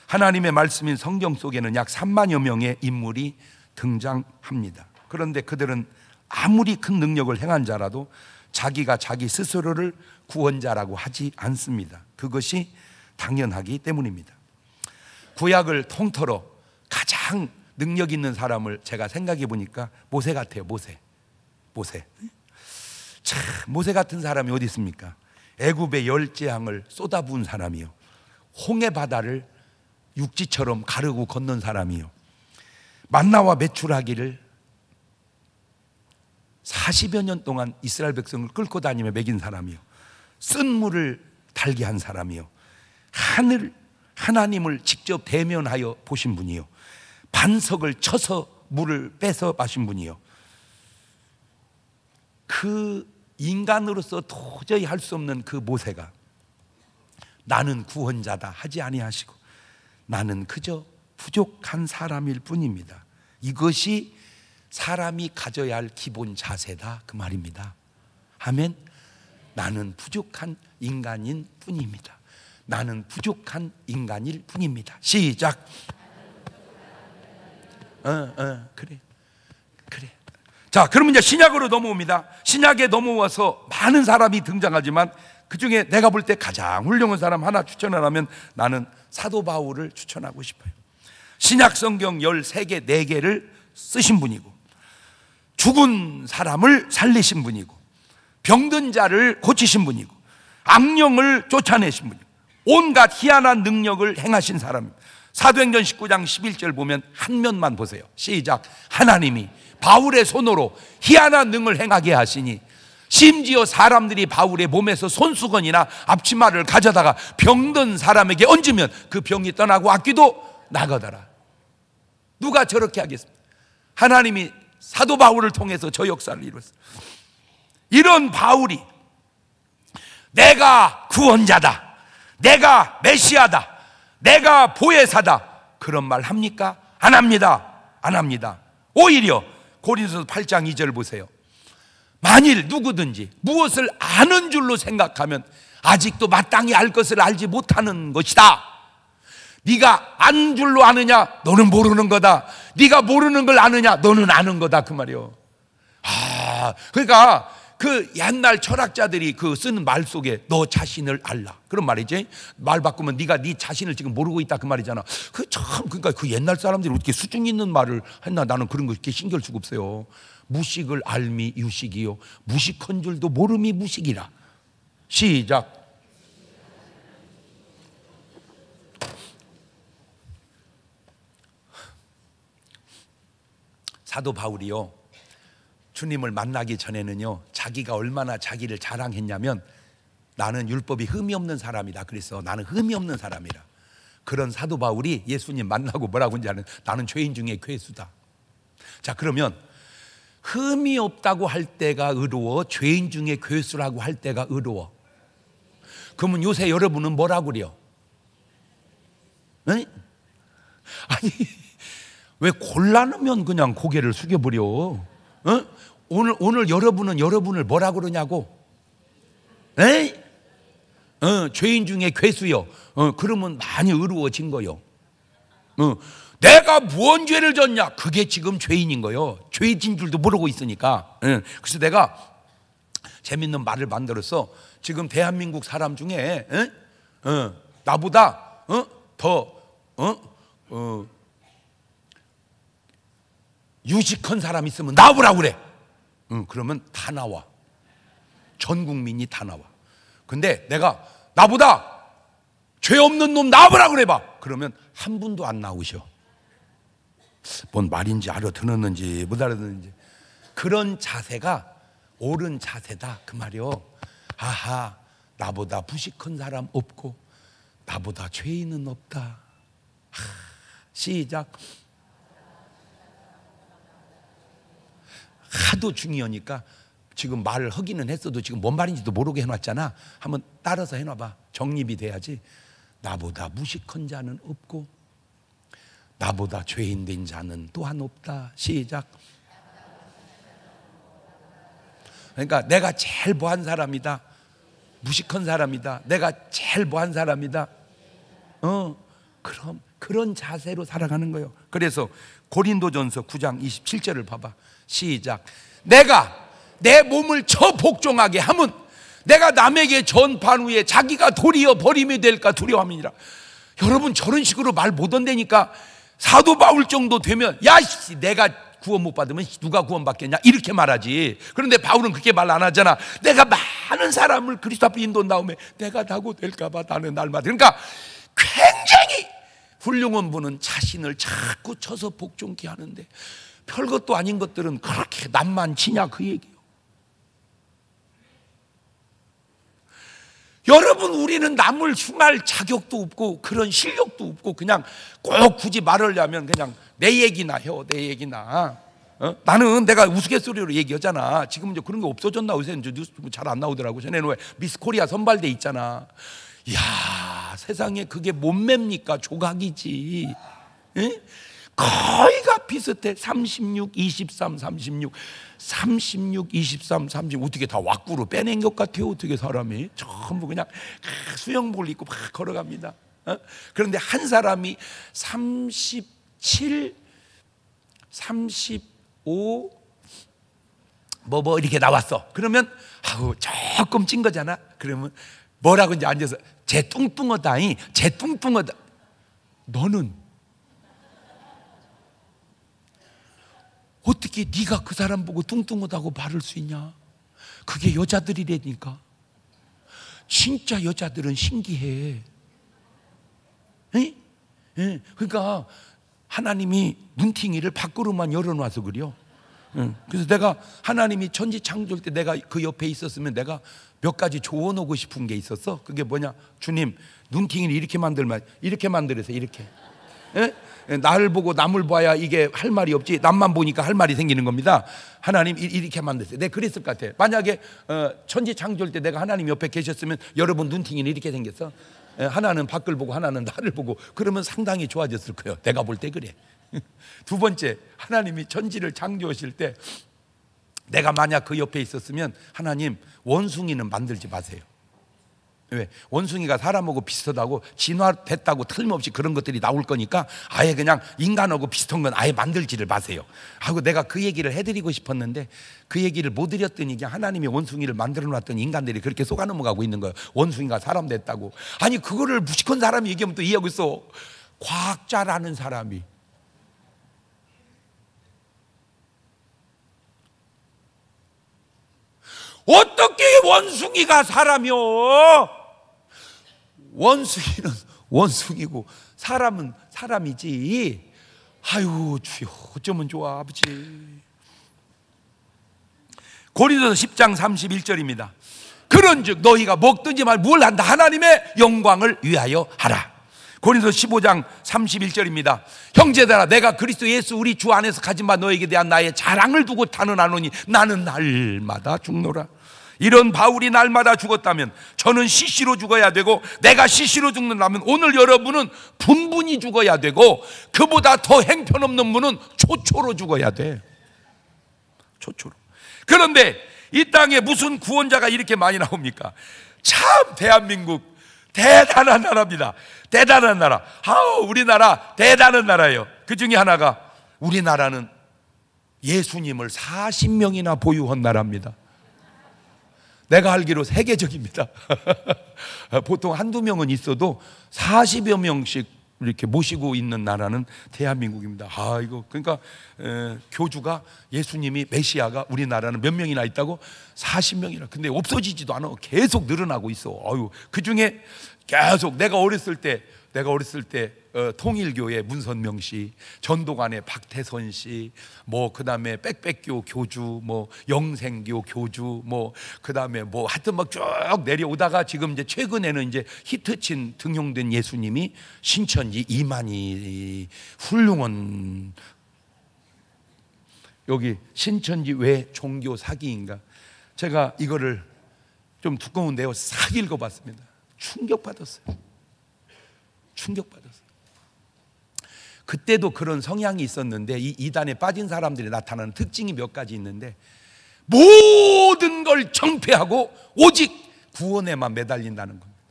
하나님의 말씀인 성경 속에는 약 3만여 명의 인물이 등장합니다. 그런데 그들은 아무리 큰 능력을 행한 자라도 자기가 자기 스스로를 구원자라고 하지 않습니다. 그것이 당연하기 때문입니다. 구약을 통틀어 가장 능력 있는 사람을 제가 생각해 보니까 모세 같아요. 모세. 참 모세 같은 사람이 어디 있습니까? 애굽의 열 재앙을 쏟아부은 사람이요. 홍해 바다를 육지처럼 가르고 건넌 사람이요. 만나와 메추라기를 40여 년 동안 이스라엘 백성을 끌고 다니며 먹인 사람이요. 쓴 물을 달게 한 사람이요, 하나님을 직접 대면하여 보신 분이요, 반석을 쳐서 물을 빼서 마신 분이요, 그 인간으로서 도저히 할 수 없는 그 모세가 나는 구원자다 하지 아니하시고 나는 그저 부족한 사람일 뿐입니다. 이것이 사람이 가져야 할 기본 자세다, 그 말입니다. 아멘. 나는 부족한 인간인 뿐입니다. 나는 부족한 인간일 뿐입니다. 시작. 그래. 자, 그러면 이제 신약으로 넘어옵니다. 신약에 넘어와서 많은 사람이 등장하지만 그 중에 내가 볼 때 가장 훌륭한 사람 하나 추천을 하면 나는 사도 바울을 추천하고 싶어요. 신약 성경 13개, 4개를 쓰신 분이고, 죽은 사람을 살리신 분이고, 병든 자를 고치신 분이고, 악령을 쫓아내신 분이고, 온갖 희한한 능력을 행하신 사람입니다. 사도행전 19장 11절 보면 한 면만 보세요. 시작. 하나님이 바울의 손으로 희한한 능을 행하게 하시니 심지어 사람들이 바울의 몸에서 손수건이나 앞치마를 가져다가 병든 사람에게 얹으면 그 병이 떠나고 악귀도 나가더라. 누가 저렇게 하겠습니까? 하나님이 사도 바울을 통해서 저 역사를 이뤘어요. 이런 바울이 내가 구원자다, 내가 메시아다, 내가 보혜사다, 그런 말 합니까? 안 합니다. 안 합니다. 오히려 고린도서 8장 2절 보세요. 만일 누구든지 무엇을 아는 줄로 생각하면 아직도 마땅히 알 것을 알지 못하는 것이다. 네가 아는 줄로 아느냐? 너는 모르는 거다. 네가 모르는 걸 아느냐? 너는 아는 거다, 그 말이요. 그러니까 그 옛날 철학자들이 그 쓰는 말 속에 너 자신을 알라, 그런 말이지. 말 바꾸면 네가 네 자신을 지금 모르고 있다, 그 말이잖아. 그러니까 그 옛날 사람들이 어떻게 수준 있는 말을 했나, 나는 그런 거 이렇게 신경 쓰고 없어요. 무식을 알미 유식이요, 무식한 줄도 모름이 무식이라. 시작. 사도 바울이요, 주님을 만나기 전에는요, 자기가 얼마나 자기를 자랑했냐면 나는 율법이 흠이 없는 사람이다. 그래서 나는 흠이 없는 사람이라. 그런 사도 바울이 예수님 만나고 뭐라고 하는지 아는, 나는 죄인 중에 괴수다. 자, 그러면 흠이 없다고 할 때가 의로워, 죄인 중에 괴수라고 할 때가 의로워? 그러면 요새 여러분은 뭐라고 그래요? 아니 왜 곤란하면 그냥 고개를 숙여버려? 오늘 여러분은 여러분을 뭐라 그러냐고? 죄인 중에 괴수요. 그러면 많이 의로워진 거요. 내가 무언 죄를 졌냐? 그게 지금 죄인인 거요. 죄진 줄도 모르고 있으니까. 그래서 내가 재밌는 말을 만들어서 지금 대한민국 사람 중에 나보다 더 유식한 사람 있으면 나오라고 그래. 그러면 다 나와. 전 국민이 다 나와. 근데 내가 나보다 죄 없는 놈 나오라고 그래봐. 그러면 한 분도 안 나오셔. 뭔 말인지 알아듣는지 못 알아듣는지. 그런 자세가 옳은 자세다, 그 말이요. 아하, 나보다 부식한 사람 없고 나보다 죄인은 없다. 시작. 하도 중요하니까 지금 말을 하기는 했어도 지금 뭔 말인지도 모르게 해놨잖아. 한번 따라서 해놔봐. 정립이 돼야지. 나보다 무식한 자는 없고 나보다 죄인 된 자는 또한 없다. 시작. 그러니까 내가 제일 뭐한 사람이다, 무식한 사람이다, 내가 제일 뭐한 사람이다. 그럼 그런 자세로 살아가는 거예요. 그래서 고린도전서 9장 27절을 봐봐. 시작. 내가 내 몸을 저 복종하게 하면 내가 남에게 전판 후에 자기가 도리어 버림이 될까 두려움이니라. 여러분, 저런 식으로 말 못한다니까. 사도 바울 정도 되면 야, 내가 구원 못 받으면 누가 구원 받겠냐, 이렇게 말하지. 그런데 바울은 그렇게 말 안 하잖아. 내가 많은 사람을 그리스도 앞에 인도한 다음에 내가 다고 될까 봐 나는 날마다. 그러니까 굉장히 훌륭한 분은 자신을 자꾸 쳐서 복종케 하는데 별것도 아닌 것들은 그렇게 남만 치냐, 그 얘기예요. 여러분, 우리는 남을 흉할 자격도 없고 그런 실력도 없고 그냥 꼭 굳이 말하려면 그냥 내 얘기나 해요. 내 얘기나. 나는 내가 우스갯소리로 얘기하잖아. 지금 이제 그런 거 없어졌나? 요새는 뉴스 잘 안 나오더라고. 전에는 왜 미스 코리아 선발대 있잖아. 이야, 세상에 그게 몸매입니까? 조각이지. 에? 거의가 비슷해. 36, 23, 36, 36, 23, 30 어떻게 다 왁구로 빼낸 것 같아요. 어떻게 사람이 전부 그냥 수영복을 입고 막 걸어갑니다. 그런데 한 사람이 37, 35 뭐 이렇게 나왔어. 그러면 조금 찐 거잖아. 그러면 뭐라고 이제 앉아서 쟤 뚱뚱하다잉, 쟤 뚱뚱하다. 너는 어떻게 네가 그 사람 보고 뚱뚱하다고 말할 수 있냐? 그게 여자들이라니까. 진짜 여자들은 신기해. 에? 에? 그러니까 하나님이 눈팅이를 밖으로만 열어놔서 그래요. 그래서 내가 하나님이 천지 창조할 때 내가 그 옆에 있었으면 내가 몇 가지 조언하고 싶은 게 있었어. 그게 뭐냐? 주님, 눈팅이를 이렇게 만들면 이렇게 만들어서 이렇게. 에? 나를 보고 남을 봐야 이게 할 말이 없지, 남만 보니까 할 말이 생기는 겁니다. 하나님 이렇게 만들었어요. 내가 그랬을 것 같아. 만약에 천지 창조할 때 내가 하나님 옆에 계셨으면 여러분 눈팅이는 이렇게 생겼어. 하나는 밖을 보고 하나는 나를 보고. 그러면 상당히 좋아졌을 거예요. 내가 볼 때 그래. 두 번째, 하나님이 천지를 창조하실 때 내가 만약 그 옆에 있었으면 하나님, 원숭이는 만들지 마세요. 왜? 원숭이가 사람하고 비슷하다고 진화됐다고 틀림없이 그런 것들이 나올 거니까 아예 그냥 인간하고 비슷한 건 아예 만들지를 마세요 하고 내가 그 얘기를 해드리고 싶었는데 그 얘기를 못 드렸더니 그냥 하나님이 원숭이를 만들어 놨더니 인간들이 그렇게 속아 넘어가고 있는 거예요. 원숭이가 사람 됐다고. 아니, 그거를 무식한 사람이 얘기하면 또 이해하고 있어. 과학자라는 사람이. 어떻게 원숭이가 사람이요? 원숭이는 원숭이고 사람은 사람이지. 아유, 주여, 어쩌면 좋아, 아버지. 고린도서 10장 31절입니다. 그런즉 너희가 먹든지 말 뭘 한다? 하나님의 영광을 위하여 하라. 고린도서 15장 31절입니다. 형제들아, 내가 그리스도 예수 우리 주 안에서 가진 바 너에게 대한 나의 자랑을 두고 탄원하노니 나는 날마다 죽노라. 이런 바울이 날마다 죽었다면 저는 시시로 죽어야 되고, 내가 시시로 죽는다면 오늘 여러분은 분분히 죽어야 되고, 그보다 더 행편없는 분은 초초로 죽어야 돼. 초초로. 그런데 이 땅에 무슨 구원자가 이렇게 많이 나옵니까? 참 대한민국 대단한 나라입니다. 대단한 나라. 우리나라 대단한 나라예요. 그 중에 하나가, 우리나라는 예수님을 40명이나 보유한 나라입니다. 내가 알기로 세계적입니다. 보통 한두 명은 있어도 40여 명씩 이렇게 모시고 있는 나라는 대한민국입니다. 이거 그러니까 교주가, 예수님이 메시아가 우리나라는 몇 명이나 있다고? 40명이나. 근데 없어지지도 않아. 계속 늘어나고 있어. 그 중에 계속 내가 어렸을 때 통일교회 문선명 씨, 전도관의 박태선 씨, 그다음에 빽빽교 교주, 영생교 교주, 그다음에 하여튼 막 쭉 내려오다가 지금 이제 최근에는 이제 히트친 등용된 예수님이 신천지 이만희 훌륭한, 여기 신천지 왜 종교 사기인가? 제가 이거를 좀 두꺼운데요, 싹 읽어봤습니다. 충격받았어요. 그때도 그런 성향이 있었는데 이 이단에 빠진 사람들이 나타나는 특징이 몇 가지 있는데, 모든 걸 정폐하고 오직 구원에만 매달린다는 겁니다.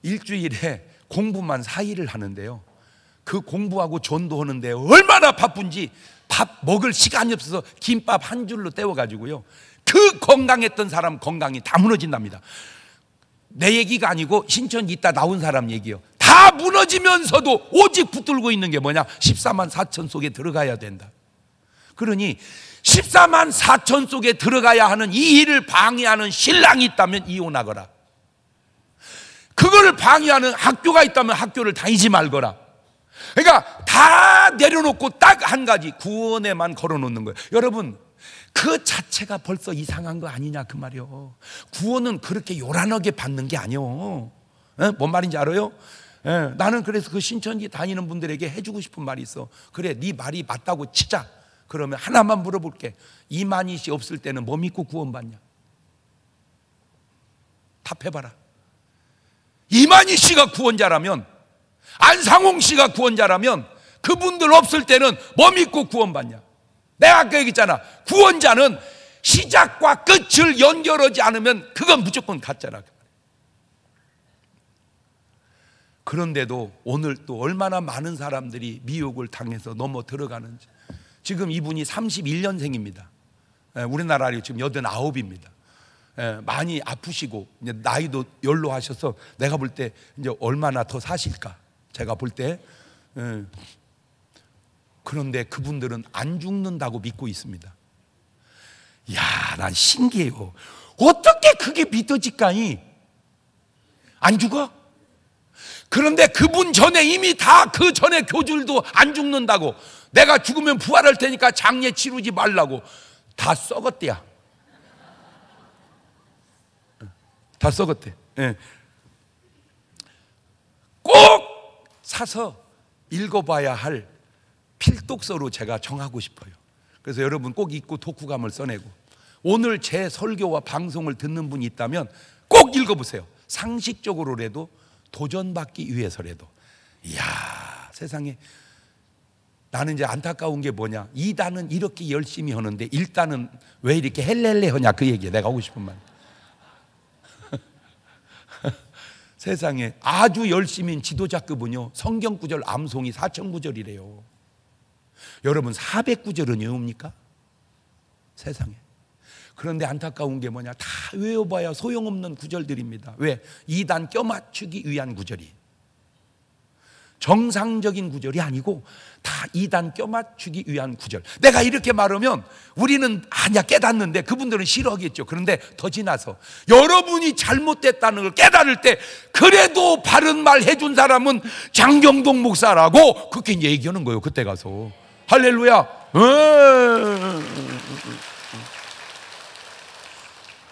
일주일에 공부만 4일을 하는데요, 그 공부하고 전도하는데 얼마나 바쁜지 밥 먹을 시간이 없어서 김밥 한 줄로 때워가지고요, 그 건강했던 사람 건강이 다 무너진답니다. 내 얘기가 아니고 신천지 있다 나온 사람 얘기요. 다 무너지면서도 오직 붙들고 있는 게 뭐냐? 14만 4천 속에 들어가야 된다. 그러니 14만 4천 속에 들어가야 하는 이 일을 방해하는 신랑이 있다면 이혼하거라. 그거를 방해하는 학교가 있다면 학교를 다니지 말거라. 그러니까 다 내려놓고 딱 한 가지, 구원에만 걸어놓는 거예요. 여러분, 그 자체가 벌써 이상한 거 아니냐 그 말이요. 구원은 그렇게 요란하게 받는 게 아니요. 뭔 말인지 알아요? 나는 그래서 그 신천지 다니는 분들에게 해주고 싶은 말이 있어. 그래, 네 말이 맞다고 치자. 그러면 하나만 물어볼게. 이만희 씨 없을 때는 뭐 믿고 구원받냐? 답해봐라. 이만희 씨가 구원자라면, 안상홍 씨가 구원자라면 그분들 없을 때는 뭐 믿고 구원받냐? 내가 아까 얘기했잖아. 구원자는 시작과 끝을 연결하지 않으면 그건 무조건 가짜라. 그런데도 오늘 또 얼마나 많은 사람들이 미혹을 당해서 넘어 들어가는지. 지금 이분이 31년생입니다. 우리나라로 지금 89입니다. 많이 아프시고 이제 나이도 연로하셔서 내가 볼 때 이제 얼마나 더 사실까 제가 볼 때. 그런데 그분들은 안 죽는다고 믿고 있습니다. 야, 난 신기해요. 어떻게 그게 믿어질까니? 안 죽어? 그런데 그분 전에 이미 다 그 전에 교주들도 안 죽는다고, 내가 죽으면 부활할 테니까 장례 치르지 말라고 다 썩었대야. 다 썩었대. 꼭 사서 읽어봐야 할 필독서로 제가 정하고 싶어요. 그래서 여러분 꼭 읽고 독후감을 써내고, 오늘 제 설교와 방송을 듣는 분이 있다면 꼭 읽어보세요. 상식적으로라도 도전받기 위해서라도. 이야, 세상에. 나는 이제 안타까운 게 뭐냐, 2단은 이렇게 열심히 하는데 1단은 왜 이렇게 헬렐레 하냐, 그 얘기에 내가 하고 싶은 말. 세상에 아주 열심히 지도자급은요, 성경 구절 암송이 4,000구절이래요. 여러분 400구절은 외웁니까? 세상에. 그런데 안타까운 게 뭐냐, 다 외워봐야 소용없는 구절들입니다. 왜? 2단 껴맞추기 위한 구절이, 정상적인 구절이 아니고 다 2단 껴맞추기 위한 구절. 내가 이렇게 말하면 우리는 아니야 깨닫는데 그분들은 싫어하겠죠. 그런데 더 지나서 여러분이 잘못됐다는 걸 깨달을 때, 그래도 바른 말 해준 사람은 장경동 목사라고 그렇게 이제 얘기하는 거예요. 그때 가서 할렐루야.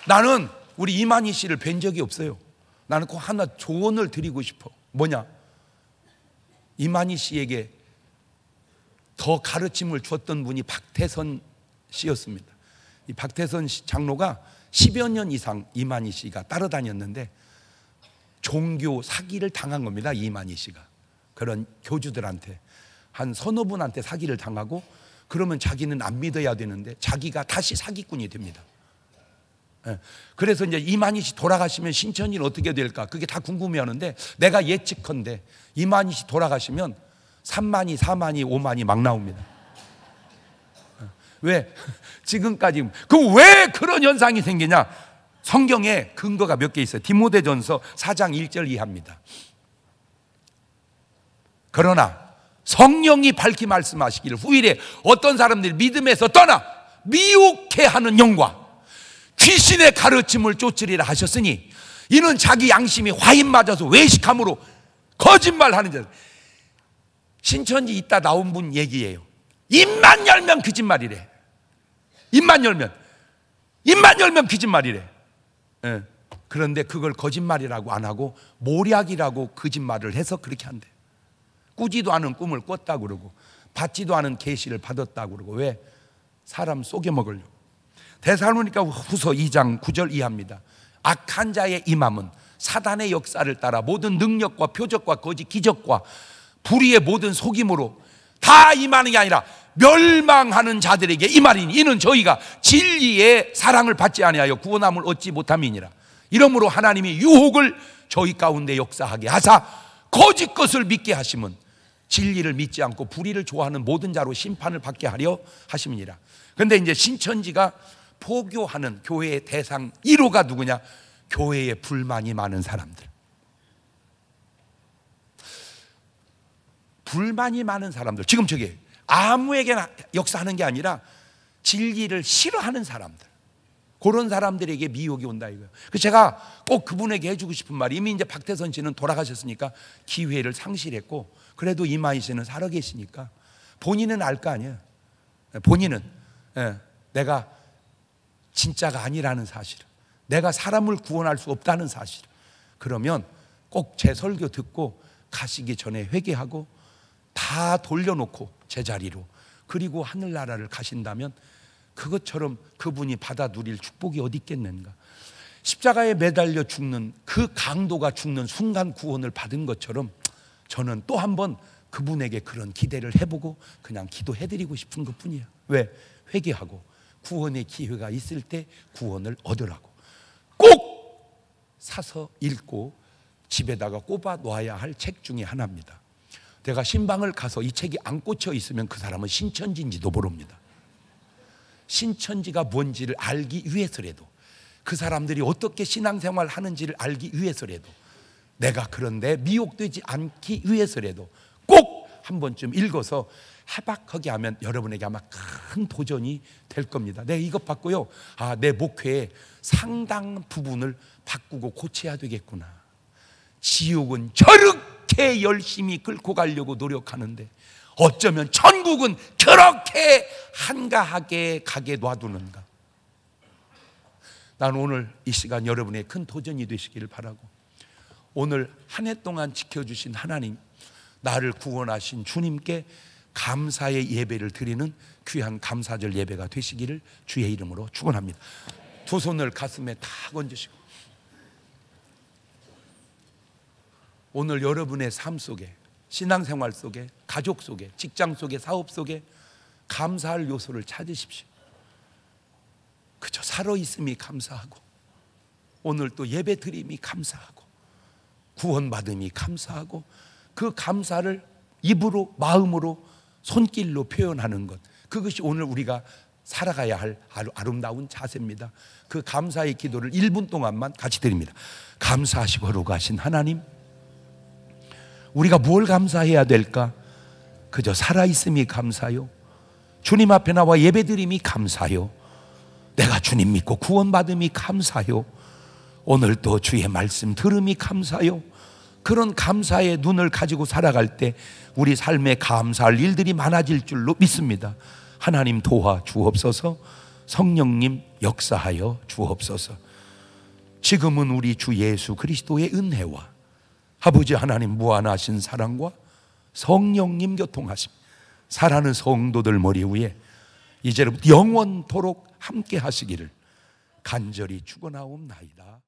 나는 우리 이만희 씨를 뵌 적이 없어요. 나는 꼭 하나 조언을 드리고 싶어. 뭐냐, 이만희 씨에게 더 가르침을 줬던 분이 박태선 씨였습니다. 이 박태선 장로가 10여 년 이상 이만희 씨가 따라다녔는데 종교 사기를 당한 겁니다. 이만희 씨가 그런 교주들한테 한 서너 분한테 사기를 당하고, 그러면 자기는 안 믿어야 되는데 자기가 다시 사기꾼이 됩니다. 그래서 이제 이만희 씨 돌아가시면 신천지는 어떻게 될까, 그게 다 궁금해하는데, 내가 예측컨대 이만희 씨 돌아가시면 3만이, 4만이, 5만이 막 나옵니다. 왜? 지금까지. 그럼 왜 그런 현상이 생기냐? 성경에 근거가 몇 개 있어요. 디모데전서 4장 1절 이하입니다. 그러나 성령이 밝히 말씀하시기를 후일에 어떤 사람들이 믿음에서 떠나 미혹해 하는 영과 귀신의 가르침을 쫓으리라 하셨으니, 이는 자기 양심이 화인 맞아서 외식함으로 거짓말하는 자. 신천지 있다 나온 분 얘기예요. 입만 열면 거짓말이래. 입만 열면 거짓말이래. 그런데 그걸 거짓말이라고 안 하고 모략이라고 거짓말을 해서 그렇게 한대. 꾸지도 않은 꿈을 꿨다 그러고 받지도 않은 계시를 받았다 그러고. 왜? 사람 속여 먹으려고. 데살로니가 후서 2장 9절 이하입니다. 악한 자의 임함은 사단의 역사를 따라 모든 능력과 표적과 거짓 기적과 불의의 모든 속임으로 다 임하는 게 아니라 멸망하는 자들에게 임하리니, 이는 저희가 진리의 사랑을 받지 아니하여 구원함을 얻지 못함이니라. 이러므로 하나님이 유혹을 저희 가운데 역사하게 하사 거짓 것을 믿게 하심은 진리를 믿지 않고 불의를 좋아하는 모든 자로 심판을 받게 하려 하심이니라. 그런데 이제 신천지가 포교하는 교회의 대상 1호가 누구냐? 교회에 불만이 많은 사람들. 불만이 많은 사람들. 지금 저게 아무에게나 역사하는 게 아니라 진리를 싫어하는 사람들. 그런 사람들에게 미혹이 온다 이거예요. 그래서 제가 꼭 그분에게 해주고 싶은 말이, 이미 이제 박태선 씨는 돌아가셨으니까 기회를 상실했고, 그래도 이만희 씨는 살아 계시니까 본인은 알 거 아니에요. 본인은 내가 진짜가 아니라는 사실을, 내가 사람을 구원할 수 없다는 사실을, 그러면 꼭 제 설교 듣고 가시기 전에 회개하고 다 돌려놓고 제자리로, 그리고 하늘나라를 가신다면 그것처럼 그분이 받아 누릴 축복이 어디 있겠는가. 십자가에 매달려 죽는 그 강도가 죽는 순간 구원을 받은 것처럼 저는 또 한번 그분에게 그런 기대를 해보고 그냥 기도해드리고 싶은 것뿐이에요. 왜? 회개하고 구원의 기회가 있을 때 구원을 얻으라고. 꼭 사서 읽고 집에다가 꼽아 놓아야 할 책 중에 하나입니다. 내가 신방을 가서 이 책이 안 꽂혀 있으면 그 사람은 신천지인지도 모릅니다. 신천지가 뭔지를 알기 위해서라도, 그 사람들이 어떻게 신앙생활 하는지를 알기 위해서라도, 내가 그런데 미혹되지 않기 위해서라도 꼭 한 번쯤 읽어서 해박하게 하면 여러분에게 아마 큰 도전이 될 겁니다. 내가 이것 받고요, 내 목회의 상당 부분을 바꾸고 고쳐야 되겠구나. 지옥은 저렇게 열심히 끌고 가려고 노력하는데 어쩌면 천국은 그렇게 한가하게 가게 놔두는가. 나는 오늘 이 시간 여러분의 큰 도전이 되시기를 바라고, 오늘 한 해 동안 지켜주신 하나님, 나를 구원하신 주님께 감사의 예배를 드리는 귀한 감사절 예배가 되시기를 주의 이름으로 축원합니다. 두 손을 가슴에 다 얹으시고, 오늘 여러분의 삶 속에, 신앙생활 속에, 가족 속에, 직장 속에, 사업 속에 감사할 요소를 찾으십시오. 그저 살아있음이 감사하고, 오늘 또 예배 드림이 감사하고, 구원받음이 감사하고, 그 감사를 입으로, 마음으로, 손길로 표현하는 것, 그것이 오늘 우리가 살아가야 할 아름다운 자세입니다. 그 감사의 기도를 1분 동안만 같이 드립니다. 감사하시고 거룩하신 하나님, 우리가 뭘 감사해야 될까? 그저 살아있음이 감사요, 주님 앞에 나와 예배드림이 감사요, 내가 주님 믿고 구원받음이 감사요, 오늘 또 주의 말씀 들음이 감사요. 그런 감사의 눈을 가지고 살아갈 때 우리 삶에 감사할 일들이 많아질 줄로 믿습니다. 하나님 도와 주옵소서. 성령님 역사하여 주옵소서. 지금은 우리 주 예수 그리스도의 은혜와 아버지 하나님 무한하신 사랑과 성령님 교통하심, 사랑하는 성도들 머리 위에 이제부터 영원토록 함께 하시기를 간절히 축원하옵나이다.